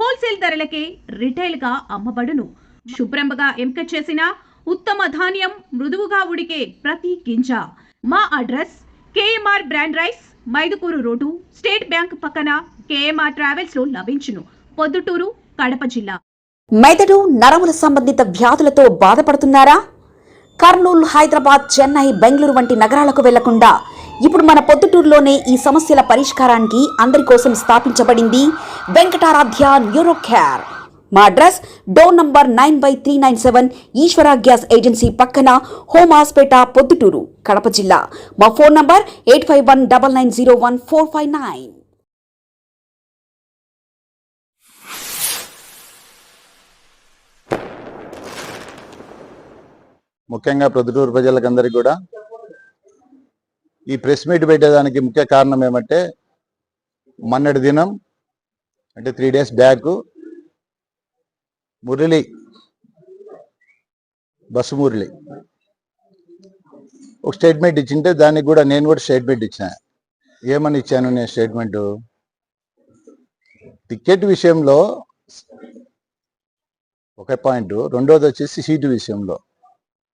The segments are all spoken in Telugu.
హోల్సేల్ ధరలకే రిటైల్ గా అమ్మబడును. శుభ్రంగా ఎంపిక చేసిన ఉత్తమ ధాన్యం మృదువుగా ఉడికే ప్రతి గింజ. మా address KMR brand rice, Mydukur road, state bank పక్కన, కేఎంఆర్ ట్రావెల్స్ లో లభించును. పొద్దుటూరు, కడప జిల్లా. మెదడు నరముల సంబంధిత వ్యాధులతో బాధపడుతున్నారా? కర్నూలు, హైదరాబాద్, చెన్నై, బెంగళూరు వంటి నగరాలకు వెళ్లకుండా ఇప్పుడు మన పొద్దుటూరులోనే ఈ సమస్యల పరిష్కారానికి అందరి కోసం స్థాపించబడింది వెంకటారాధ్య న్యూరో కేర్. మా అడ్రస్ డోర్ నంబర్ 9/397 ఈశ్వర గ్యాస్ ఏజెన్సీ పక్కన, హోమాస్పేట, పొద్దుటూరు, కడప జిల్లా. మా ఫోన్ నంబర్ 8519901459. ముఖ్యంగా ప్రొద్దుటూరు ప్రజలకందరికీ కూడా ఈ ప్రెస్ మీట్ పెట్టేదానికి ముఖ్య కారణం ఏమంటే, మొన్నటి దినం అంటే 3 days బ్యాక్ బస్సు మురళి ఒక స్టేట్మెంట్ ఇచ్చింటే దానికి కూడా నేను కూడా స్టేట్మెంట్ ఇచ్చిన. ఏమని ఇచ్చాను నేను స్టేట్మెంటు? టికెట్ విషయంలో ఒక పాయింట్, రెండోది వచ్చేసి సీటు విషయంలో,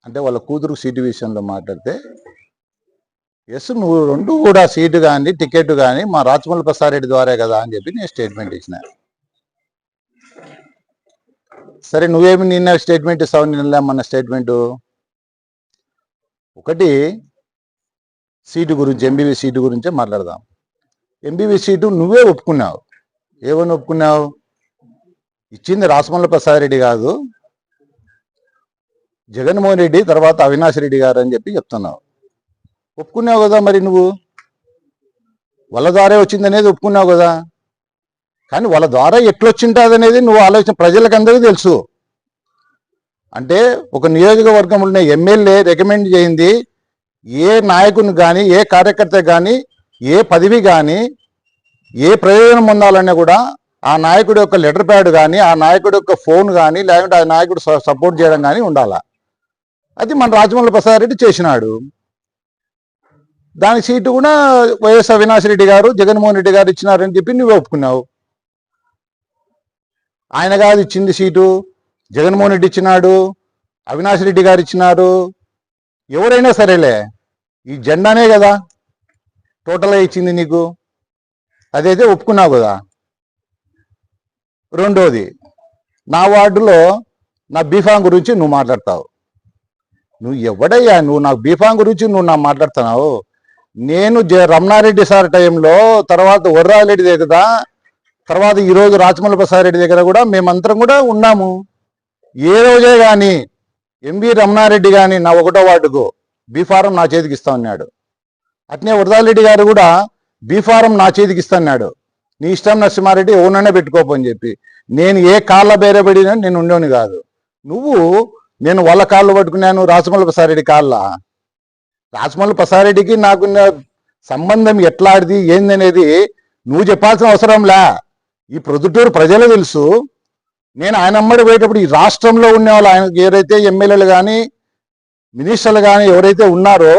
అంటే వాళ్ళ కూతురు సీటు విషయంలో మాట్లాడితే, ఎస్ నువ్వు రెండు కూడా సీటు కానీ టికెట్ కానీ మా రాచమల్లి ప్రసాదరెడ్డి ద్వారా కదా అని చెప్పి నేను స్టేట్మెంట్ ఇచ్చిన. సరే నువ్వేమి నిన్న స్టేట్మెంట్ ఇస్తావు? నిన్న మన స్టేట్మెంటు ఒకటి సీటు గురించి, ఎంబీవీ సీటు గురించే మాట్లాడదాం. ఎంబీవీ సీటు నువ్వే ఒప్పుకున్నావు. ఏమని ఒప్పుకున్నావు? ఇచ్చింది రాచమల్లి ప్రసాదరెడ్డి కాదు, జగన్మోహన్ రెడ్డి తర్వాత అవినాష్ రెడ్డి గారు అని చెప్పి చెప్తున్నావు. ఒప్పుకున్నావు కదా. మరి నువ్వు వాళ్ళ ద్వారా వచ్చింది అనేది ఒప్పుకున్నావు కదా. కానీ వాళ్ళ ద్వారా ఎట్లొచ్చింటుంది అనేది నువ్వు ఆలోచన ప్రజలకు అందరికీ తెలుసు. అంటే ఒక నియోజకవర్గంలో ఎమ్మెల్యే రికమెండ్ చేయింది ఏ నాయకుని కానీ, ఏ కార్యకర్త కానీ, ఏ పదవి కానీ, ఏ ప్రయోజనం పొందాలన్నా కూడా ఆ నాయకుడి యొక్క లెటర్ ప్యాడ్ కానీ, ఆ నాయకుడి యొక్క ఫోన్ కానీ, లేకుంటే ఆ నాయకుడు సపోర్ట్ చేయడం కానీ ఉండాలా. అది మన రాచమల్లి ప్రసాదరెడ్డి చేసినాడు. దాని సీటు కూడా వైఎస్ అవినాష్ రెడ్డి గారు, జగన్మోహన్ రెడ్డి గారు ఇచ్చినారని చెప్పి నువ్వు ఒప్పుకున్నావు. ఆయన కాదు ఇచ్చింది సీటు, జగన్మోహన్ రెడ్డి ఇచ్చినాడు, అవినాష్ రెడ్డి గారు ఇచ్చినారు. ఎవరైనా సరేలే, ఈ జెండానే కదా టోటల్గా ఇచ్చింది నీకు. అదైతే ఒప్పుకున్నావు కదా. రెండోది, నా వార్డులో నా బీఫామ్ గురించి నువ్వు మాట్లాడతావు. నువ్వు ఎవడయ్యా నువ్వు? నాకు బీఫామ్ గురించి నువ్వు నా మాట్లాడుతున్నావు? నేను రమణారెడ్డి సార్ టైంలో, తర్వాత వర్రారెడ్డి దగ్గర, తర్వాత ఈరోజు రాచమల్లి ప్రసాదరెడ్డి దగ్గర కూడా మేమంతరం కూడా ఉన్నాము. ఏ రోజే కానీ ఎంబీ రమణారెడ్డి కానీ నా 1వ వార్డుకు బీఫారం నా చేతికి ఇస్తా ఉన్నాడు. అట్నే వర్రారెడ్డి గారు కూడా బీఫారం నా చేతికి ఇస్తా అన్నాడు. నీ ఇష్టం నరసింహారెడ్డి ఎవరినైనా పెట్టుకోపని చెప్పి. నేను ఏ కాళ్ళ బేరబడినా నేను ఉండేవాని కాదు. నువ్వు నేను వాళ్ళ కాళ్ళు పట్టుకున్నాను, రాచమల్లి ప్రసాదరెడ్డి కాళ్ళ. రాచమల్లి ప్రసాదరెడ్డికి నాకు సంబంధం ఎట్లాడిది ఏందనేది నువ్వు చెప్పాల్సిన అవసరంలా. ఈ ప్రొద్దుటూరు ప్రజలు తెలుసు. నేను ఆయన అమ్మడి పోయేటప్పుడు ఈ రాష్ట్రంలో ఉన్న వాళ్ళు, ఆయన ఎవరైతే ఎమ్మెల్యేలు కానీ మినిస్టర్లు కానీ ఎవరైతే ఉన్నారో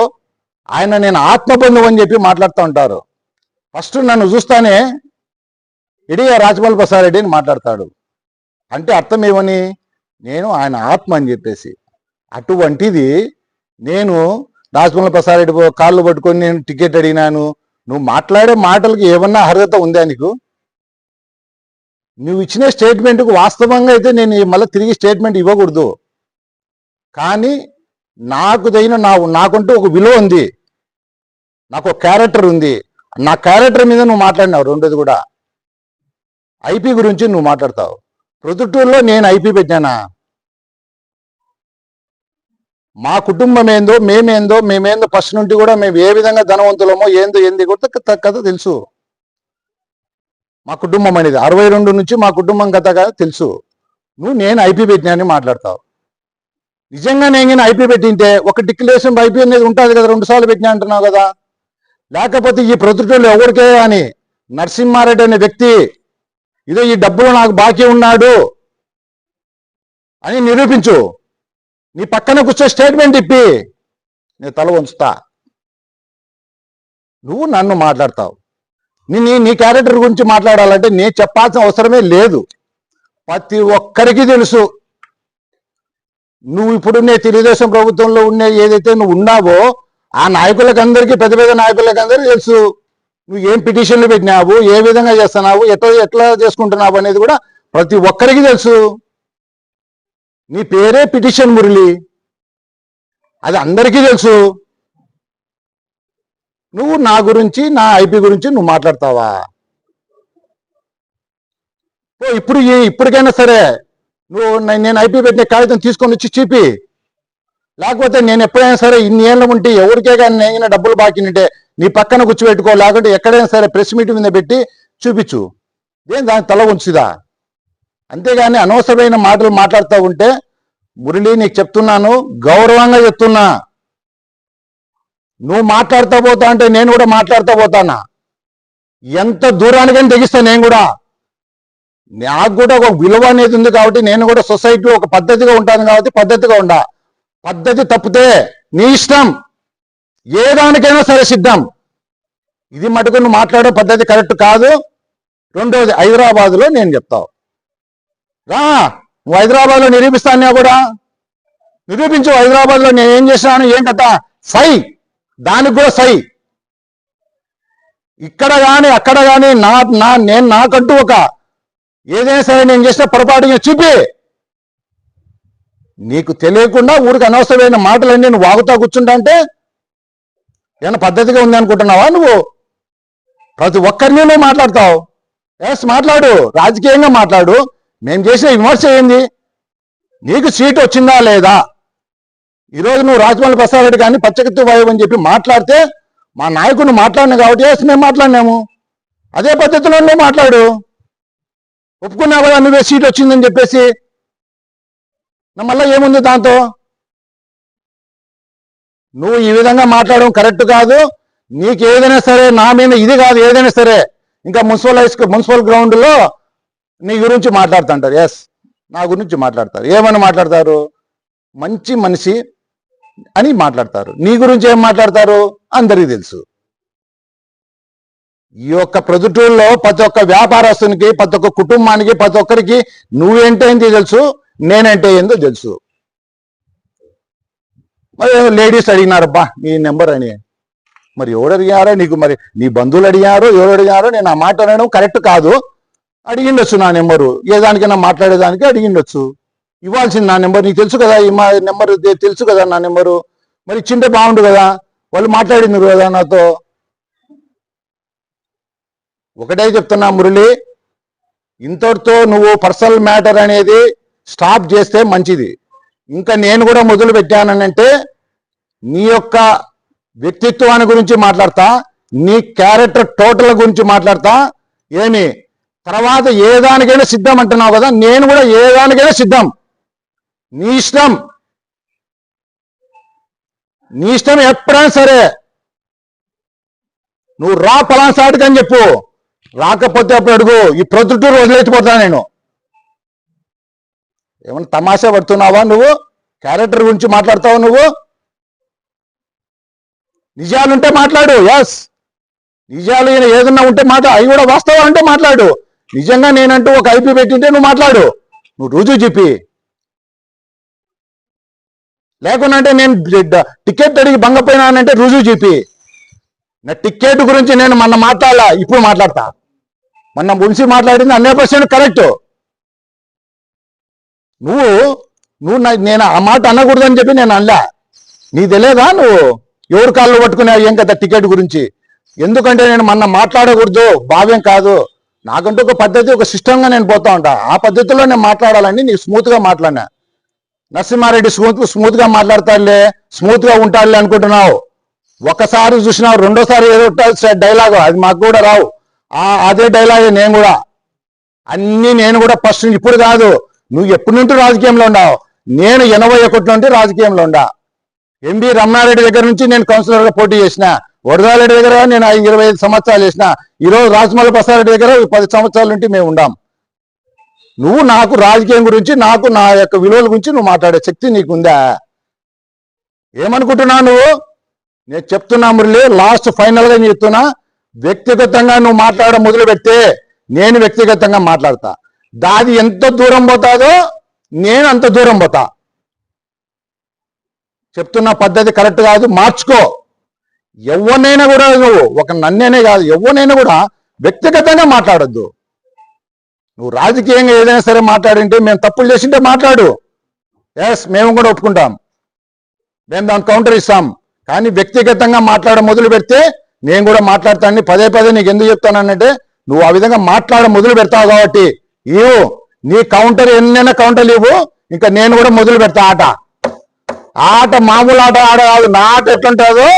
ఆయన నేను ఆత్మబంధువు అని చెప్పి మాట్లాడుతూ ఉంటారు. ఫస్ట్ నన్ను చూస్తానే ఇడిగా రాచమల్లి ప్రసాదరెడ్డి అని మాట్లాడతాడు. అంటే అర్థం ఏమని? నేను ఆయన ఆత్మ అని చెప్పేసి. అటువంటిది నేను రాచమల్లి ప్రసాదరెడ్డి కాళ్ళు పట్టుకొని నేను టికెట్ అడిగినాను. నువ్వు మాట్లాడే మాటలకు ఏమన్నా అర్హత ఉందా నీకు? నువ్వు ఇచ్చిన స్టేట్మెంట్కు వాస్తవంగా అయితే నేను మళ్ళీ తిరిగి స్టేట్మెంట్ ఇవ్వకూడదు. కానీ నాకంటూ ఒక విలువ ఉంది, నాకు ఒక క్యారెక్టర్ ఉంది. నా క్యారెక్టర్ మీద నువ్వు మాట్లాడినావు. రెండోది కూడా ఐపీ గురించి నువ్వు మాట్లాడతావు. ప్రొద్దుటూరులో నేను ఐపీ పెట్టానా? మా కుటుంబం ఏందో, మేమేందో ఫస్ట్ నుండి కూడా మేము ఏ విధంగా ధనవంతులమో ఏంది కూడా కథ తెలుసు. మా కుటుంబం అనేది 62 నుంచి మా కుటుంబం కథ కదా తెలుసు. నేను ఐపీ పెట్టినా అని మాట్లాడతావు. నిజంగా నేను ఐపీ పెట్టింటే ఒక డిక్లరేషన్ ఐపీ అనేది ఉంటుంది కదా, 2 సార్లు పెట్టినా అంటున్నావు కదా. లేకపోతే ఈ ప్రొద్దుటూరులో ఎవరికే అని నరసింహారెడ్డి అనే వ్యక్తి ఇదో ఈ డబ్బులు నాకు బాకీ ఉన్నాడు అని నిరూపించు. నీ పక్కన కూర్చో స్టేట్మెంట్ ఇప్పి నేను తల వంచుతా. నువ్వు నన్ను మాట్లాడతావు. నీ క్యారెక్టర్ గురించి మాట్లాడాలంటే నేను చెప్పాల్సిన అవసరమే లేదు. ప్రతి ఒక్కరికి తెలుసు. నువ్వు ఇప్పుడున్నే తెలుగుదేశం ప్రభుత్వంలో ఉండే ఏదైతే నువ్వు ఉన్నావో ఆ నాయకులకు అందరికీ, పెద్ద పెద్ద నాయకులకు అందరికీ తెలుసు. నువ్వు ఏం పిటిషన్లు పెట్టినావు, ఏ విధంగా చేస్తున్నావు, ఎట్లా చేసుకుంటున్నావు అనేది కూడా ప్రతి ఒక్కరికి తెలుసు. నీ పేరే పిటిషన్ మురళి, అది అందరికీ తెలుసు. నువ్వు నా గురించి, నా ఐపీ గురించి నువ్వు మాట్లాడతావా? ఇప్పటికైనా సరే నువ్వు నేను ఐపీ పెట్టిన కాగితం తీసుకొని వచ్చి చూపి. లేకపోతే నేను ఎప్పుడైనా సరే ఇన్ని ఏళ్ళ ఉంటే ఎవరికే కానీ నేను డబ్బులు బాకీ ఉంటే నీ పక్కన కూర్చోబెట్టుకో, లేకుంటే ఎక్కడైనా సరే ప్రెస్ మీట్ మీద పెట్టి చూపించు. ఏం దాని తల ఉంచుదా? అంతేగాని అనవసరమైన మాటలు మాట్లాడుతూ ఉంటే మురళి నీకు చెప్తున్నాను, గౌరవంగా చెప్తున్నా, నువ్వు మాట్లాడుతూ పోతా అంటే నేను కూడా మాట్లాడుతూ పోతానా. ఎంత దూరానికైనా తెగిస్తా నేను కూడా. నాకు కూడా ఒక విలువ అనేది ఉంది కాబట్టి నేను కూడా సొసైటీలో ఒక పద్ధతిగా ఉంటాను కాబట్టి పద్ధతిగా ఉండా. పద్ధతి తప్పితే నీ ఇష్టం, ఏ దానికైనా సరే సిద్ధం. ఇది మటుకు నువ్వు మాట్లాడే పద్ధతి కరెక్ట్ కాదు. రెండోది, హైదరాబాద్లో నేను చెప్తావు రా, నువ్వు హైదరాబాద్లో నిరూపిస్తాను కూడా నిరూపించు. హైదరాబాద్లో నేను ఏం చేసినాను, ఏం కథ, సై, దానికి కూడా సై. ఇక్కడ కానీ అక్కడ కానీ నేను నాకంటూ ఒక ఏదైనా సరే నేను చేసిన పొరపాటుగా చూపి. నీకు తెలియకుండా ఊరికి అనవసరమైన మాటలన్నీ నువ్వు వాగుతా కూర్చుంటా అంటే ఏమైనా పద్ధతిగా ఉంది అనుకుంటున్నావా? నువ్వు ప్రతి ఒక్కరిని నువ్వు మాట్లాడతావు. ఎస్, మాట్లాడు, రాజకీయంగా మాట్లాడు. మేము చేసిన విమర్శ ఏంది? నీకు సీటు వచ్చిందా లేదా? ఈరోజు నువ్వు రాజమౌళి ప్రసాద్ రెడ్డి కానీ పచ్చకత్తి వాయువు అని చెప్పి మాట్లాడితే మా నాయకుడిని మాట్లాడినా కాబట్టి ఎస్ మేము మాట్లాడినాము. అదే పద్ధతిలో నువ్వు మాట్లాడు. ఒప్పుకున్నావు కదా నువ్వే సీట్ వచ్చిందని చెప్పేసి, మళ్ళీ ఏముంది దాంతో? నువ్వు ఈ విధంగా మాట్లాడడం కరెక్ట్ కాదు. నీకు ఏదైనా సరే నా మీద ఇది కాదు, ఏదైనా సరే ఇంకా మున్సిపల్ గ్రౌండ్లో నీ గురించి మాట్లాడుతుంటారు. ఎస్, నా గురించి మాట్లాడతారు. ఏమని మాట్లాడతారు? మంచి మనిషి అని మాట్లాడతారు. నీ గురించి ఏం మాట్లాడతారు అందరికీ తెలుసు. ఈ యొక్క ప్రొద్దుటూరులో ప్రతి ఒక్క వ్యాపారస్తునికి, ప్రతి ఒక్క కుటుంబానికి, ప్రతి ఒక్కరికి నువ్వేంటే ఏంటి తెలుసు, నేనంటే ఏందో తెలుసు. మరి లేడీస్ అడిగినారబ్బా నీ నెంబర్ అని. మరి ఎవరు అడిగారో నీకు, మరి నీ బంధువులు అడిగారో ఎవరు అడిగారో, నేను ఆ మాట అనడం కరెక్ట్ కాదు. అడిగిండొచ్చు నా నెంబరు, ఏ దానికైనా మాట్లాడేదానికి అడిగిండొచ్చు. ఇవ్వాల్సింది నా నెంబర్, నీకు తెలుసు కదా, మా నెంబరు తెలుసు కదా నా నెంబరు. మరి ఇచ్చింటే బాగుండు కదా, వాళ్ళు మాట్లాడింది కదా నాతో. ఒకటే చెప్తున్నా మురళి, ఇంతటితో నువ్వు పర్సనల్ మ్యాటర్ అనేది స్టాప్ చేస్తే మంచిది. ఇంకా నేను కూడా మొదలు పెట్టానంటే నీ యొక్క వ్యక్తిత్వాన్ని గురించి మాట్లాడతా, నీ క్యారెక్టర్ టోటల్ గురించి మాట్లాడతా. ఏమి తర్వాత ఏ దానికైనా సిద్ధం అంటున్నావు కదా, నేను కూడా ఏ దానికైనా సిద్ధం. నీ ఇష్టం, నీ ఇష్టం. ఎప్పుడైనా సరే నువ్వు రా పలానా సాటికని చెప్పు, రాకపోతే అప్పుడు అడుగు. ఈ ప్రొద్దుటూరు వదిలేసిపోతా నేను. ఏమన్నా తమాషా పడుతున్నావా నువ్వు? క్యారెక్టర్ గురించి మాట్లాడతావు నువ్వు? నిజాలుంటే మాట్లాడు. ఎస్, నిజాలు ఏదన్నా ఉంటే అవి కూడా వాస్తవం అంటే మాట్లాడు. నిజంగా నేనంటూ ఒక ఐపీ పెట్టింటే నువ్వు మాట్లాడు, నువ్వు రుజువు చెప్పి. లేకుండా అంటే నేను టికెట్ అడిగి భంగపోయినానంటే రుజువు చెప్పి. నా టికెట్ గురించి నేను మొన్న మాట్లాడాలా, ఇప్పుడు మాట్లాడతా. మొన్న మున్సి మాట్లాడింది 100% కరెక్ట్. నువ్వు నేను ఆ మాట అనకూడదని చెప్పి నేను అనలా. నీ తెలియదా నువ్వు ఎవరు కాళ్ళు పట్టుకున్నావు ఏం కదా టికెట్ గురించి? ఎందుకంటే నేను మొన్న మాట్లాడకూడదు భావ్యం కాదు. నాకంటూ ఒక పద్ధతి, ఒక సిస్టంగా నేను పోతా ఉంటా. ఆ పద్ధతిలో నేను మాట్లాడాలని నీకు స్మూత్గా మాట్లాడినా. నరసింహారెడ్డి స్మూత్గా మాట్లాడతాడులే, స్మూత్గా ఉంటాడులే అనుకుంటున్నావు. ఒకసారి చూసినావు, రెండోసారి ఏదో డైలాగ్ అది మాకు కూడా రావు. అదే డైలాగే నేను కూడా. అన్ని నేను కూడా ఫస్ట్, ఇప్పుడు కాదు, నువ్వు ఎప్పటి నుండి రాజకీయంలో ఉన్నావు. నేను 81 నుండి రాజకీయంలో ఉండా. ఎంబి రమణారెడ్డి దగ్గర నుంచి నేను కౌన్సిలర్గా పోటీ చేసిన. వరదారెడ్డి దగ్గర నేను 25 సంవత్సరాలు చేసిన. ఈరోజు రాజమౌళి ప్రసాద్ రెడ్డి దగ్గర 10 సంవత్సరాల నుండి మేము ఉండాం. నువ్వు నాకు రాజకీయం గురించి, నాకు నా యొక్క విలువల గురించి నువ్వు మాట్లాడే శక్తి నీకుందా? ఏమనుకుంటున్నావు నువ్వు? నేను చెప్తున్నా మురళి, లాస్ట్ ఫైనల్గా చెప్తున్నా, వ్యక్తిగతంగా నువ్వు మాట్లాడడం మొదలు పెడితే నేను వ్యక్తిగతంగా మాట్లాడతా. దాది ఎంత దూరం పోతాదో నేను అంత దూరం పోతా. చెప్తున్న పద్ధతి కరెక్ట్ కాదు, మార్చుకో. ఎవరినైనా కూడా నువ్వు ఒక నన్నేనే కాదు, ఎవరినైనా కూడా వ్యక్తిగతంగా మాట్లాడొద్దు. నువ్వు రాజకీయంగా ఏదైనా సరే మాట్లాడింటే, మేము తప్పులు చేసింటే మాట్లాడు, ఎస్ మేము కూడా ఒప్పుకుంటాం, మేము దాని కౌంటర్ ఇస్తాం. కానీ వ్యక్తిగతంగా మాట్లాడ మొదలు పెడితే నేను కూడా మాట్లాడతాను. పదే పదే నీకు ఎందుకు చెప్తానంటే, నువ్వు ఆ విధంగా మాట్లాడ మొదలు పెడతావు కాబట్టి ఇవ్వు నీ కౌంటర్, ఎన్నైనా కౌంటర్లు ఇవ్వు, ఇంకా నేను కూడా మొదలు పెడతా. ఆట మామూలు ఆట కాదు, నా ఆట ఎట్లుంటుందో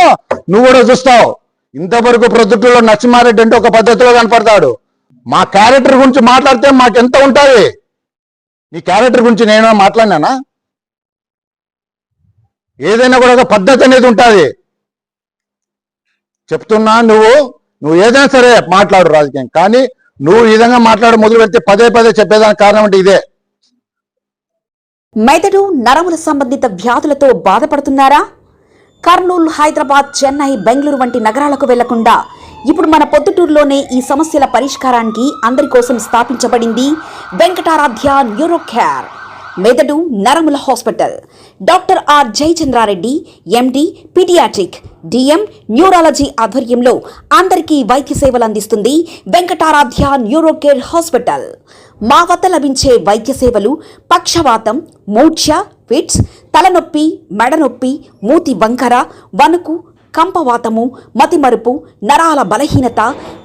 నువ్వు కూడా చూస్తావు. ఇంతవరకు ప్రొద్దుటూరులో నరసింహారెడ్డి అంటే ఒక పద్ధతిలో కనపడతాడు. మా క్యారెక్టర్ గురించి మాట్లాడితే మాకెంత ఉంటుంది. నీ క్యారెక్టర్ గురించి నేను మాట్లాడినానా? ఏదైనా కూడా ఒక పద్ధతి అనేది ఉంటుంది. చెప్తున్నా, నువ్వు ఏదైనా సరే మాట్లాడు రాజకీయం, కానీ నువ్వు ఈ విధంగా మాట్లాడ మొదలు పెడితే పదే పదే చెప్పేదానికి కారణం అంటే ఇదే. మెదడు నరముల సంబంధిత వ్యాధులతో బాధపడుతున్నారా? కర్నూలు, హైదరాబాద్, చెన్నై, బెంగళూరు వంటి నగరాలకు వెళ్లకుండా ఇప్పుడు మన పొద్దుటూరులోనే ఈ సమస్యల పరిష్కారానికి అందరి కోసం స్థాపించబడింది వెంకటారాధ్య న్యూరో కేర్ మెదడు నరముల hospital. Doctor R Jayachandra Reddy MD paediatric DM neurology ఆధ్వర్యంలో అందరికీ వైద్య సేవలు అందిస్తుంది వెంకటారాధ్య న్యూరో కేర్ హాస్పిటల్. మా వద్ద లభించే వైద్య సేవలు పక్షవాతం, మూర్ఛ, ఫిట్స్, తలనొప్పి, మెడనొప్పి, మూతి వంకర, వణుకు, కంపవాతము, మతిమరుపు, నరాల బలహీనత,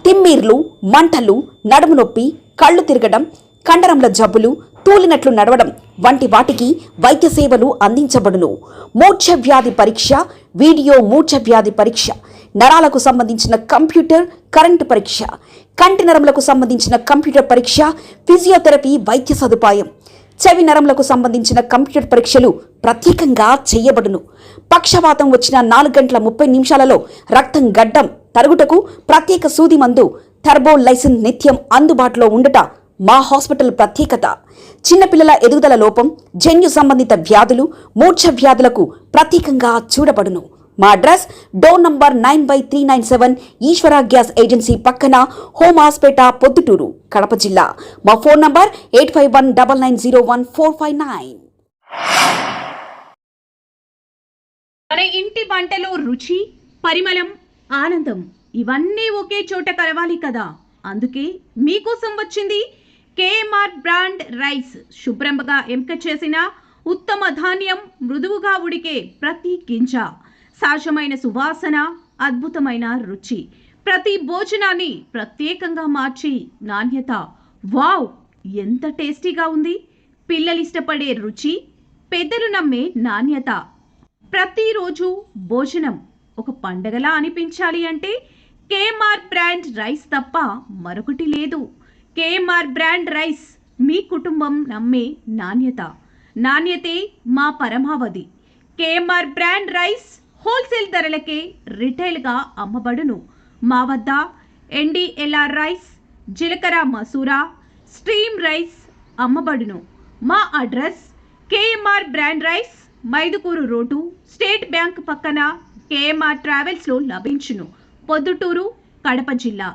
తిమ్మిర్లు, మంటలు, నడుము నొప్పి, కళ్ళు తిరగడం, కండరంల జబ్బులు, తూలినట్లు నడవడం వంటి వాటికి వైద్య సేవలు అందించబడును. మూర్ఛ వ్యాధి పరీక్ష, వీడియో మూర్ఛ వ్యాధి పరీక్ష, నరాలకు సంబంధించిన కంప్యూటర్ కరెంటు పరీక్ష, కంటి నరములకు సంబంధించిన కంప్యూటర్ పరీక్ష, ఫిజియోథెరపీ వైద్య సదుపాయం, చెవి నరములకు సంబంధించిన కంప్యూటర్ పరీక్షలు ప్రత్యేకంగా చేయబడును. పక్షవాతం వచ్చిన 4 గంటల 30 నిమిషాలలో రక్తం గడ్డం తరుగుటకు ప్రత్యేక సూది మందు థర్బోలైసిన్ నిత్యం అందుబాటులో ఉండట మా హాస్పిటల్ ప్రత్యేకత. చిన్నపిల్లల ఎదుగుదల లోపం, జన్యు సంబంధిత వ్యాధులు, మూర్ఛ వ్యాధులకు ప్రత్యేకంగా చూడబడును. మా అడ్రస్ డోర్ నంబర్ 9/397 ఈశ్వర గ్యాస్ ఏజెన్సీ పక్కన, హోమాస్పేట, పొద్దుటూరు, కడప జిల్లా. మా ఫోన్ నంబర్ 8519901459. మన ఇంటి వంటలో రుచి, పరిమళం, ఆనందం ఇవన్నీ ఒకే చోట కలవాలి కదా. అందుకే మీకోసం వచ్చింది కేఎంఆర్ బ్రాండ్ రైస్. శుభ్రంగా ఎంపిక చేసిన ఉత్తమ ధాన్యం, మృదువుగా ఉడికే ప్రతి గింజ, సహజమైన సువాసన, అద్భుతమైన రుచి, ప్రతి భోజనాన్ని ప్రత్యేకంగా మార్చి నాణ్యత. వావ్, ఎంత టేస్టీగా ఉంది! పిల్లలు ఇష్టపడే రుచి, పెద్దలు నమ్మే నాణ్యత. ప్రతిరోజు భోజనం ఒక పండగలా అనిపించాలి అంటే కేఎంఆర్ బ్రాండ్ రైస్ తప్ప మరొకటి లేదు. కేఎంఆర్ బ్రాండ్ రైస్ మీ కుటుంబం నమ్మే నాణ్యత. నాణ్యతే మా పరమావధి. కేఎంఆర్ బ్రాండ్ రైస్ హోల్సేల్ ధరలకే రిటైల్గా అమ్మబడును. మా వద్ద NDLR రైస్, జీలకర్ర మసూరా, స్ట్రీమ్ రైస్ అమ్మబడును. మా address KMR brand rice, Mydukur road, state bank పక్కన, కేఎంఆర్ ట్రావెల్స్లో లభించును. పొద్దుటూరు, కడప జిల్లా.